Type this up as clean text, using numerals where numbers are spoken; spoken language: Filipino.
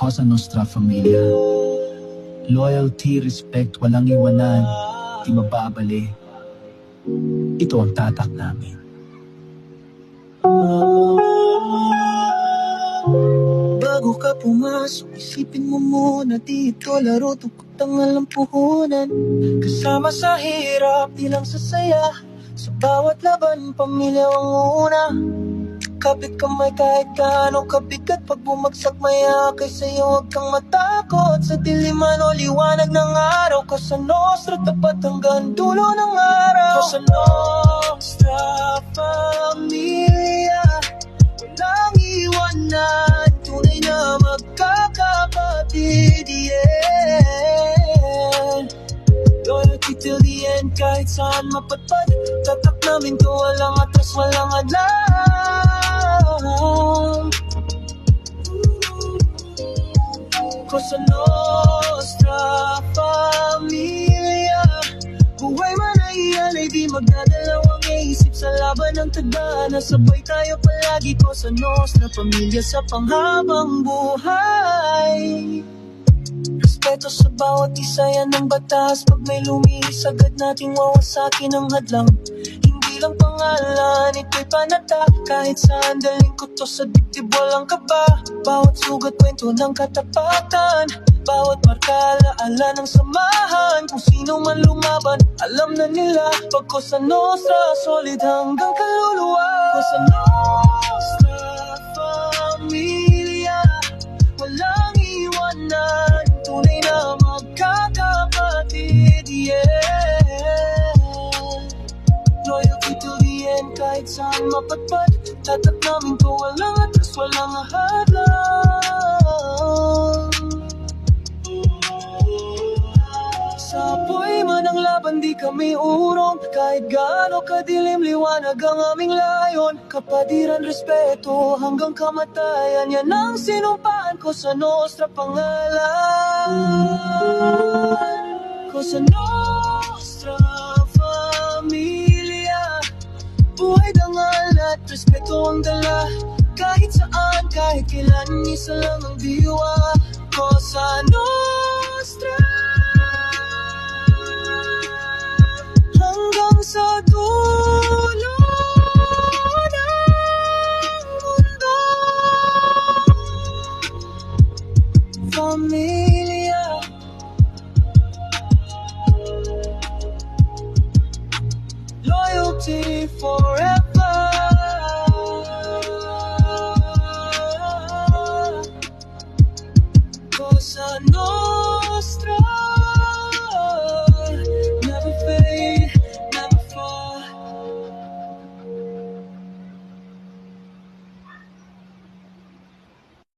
Cosa Nostra Familia. Loyalty, respect, walang iwanan, di mababali. Ito ang tatak namin. Bago ka pumasok, isipin mo muna dito. Laro tukot ang alam puhunan. Kasama sa hirap, di lang sa saya. Sa bawat laban, pamilya ang una. Kapit kamay kahit gaano kabigat. Pag bumagsak maya kay sa'yo, huwag kang matakot. Sa diliman o liwanag ng araw, Cosa Nostra, tapat hanggang dulo ng araw. Cosa Nostra Familia, walang iwanan, tunay na magkakapatid, yeah. Loyalty till the end, kahit saan mapatpad. Tatak namin to, walang atras, walang adlaw. Cosa Nostra Familia, buhay man ay iyan ay di magdadalawang isip. Sa laban ng tadhana, sabay tayo palagi. Cosa Nostra Familia sa panghabang buhay. Respeto sa bawat isa, yan ang batas. Pag may lumihis, agad nating wawasakin ang hadlang. Hindi lang pangalan, ito'y panata. Kahit saan daling ko to, sa dibdib walang kaba. Bawat sugat, kwento ng katapatan. Bawat marka, alaala ng samahan. Kung sino man lumaban, alam na nila. Pag Cosa Nostra, solid hanggang kaluluwa. Cosa Nostra Familia, walang iwanan, tunay na magkakapatid, yeah. Loyalty to the end, kahit saan mapatpad. Tatak namin to, walang atras, walang hadlang. Sa apoy man ang laban, di kami urong. Kahit gaano kadilim, liwanag ang aming layon. Kapatiran, respeto, hanggang kamatayan, yan ang sinumpaan. Cosa Nostra pangalan. Cosa Nostra Familia, buhay dangal at respeto ang dala. Kahit saan, kahit kailan, isa lang ang diwa. Cosa Nostra hanggang sa dulo ng mundo. Familia, loyalty forever. Cosa Nostra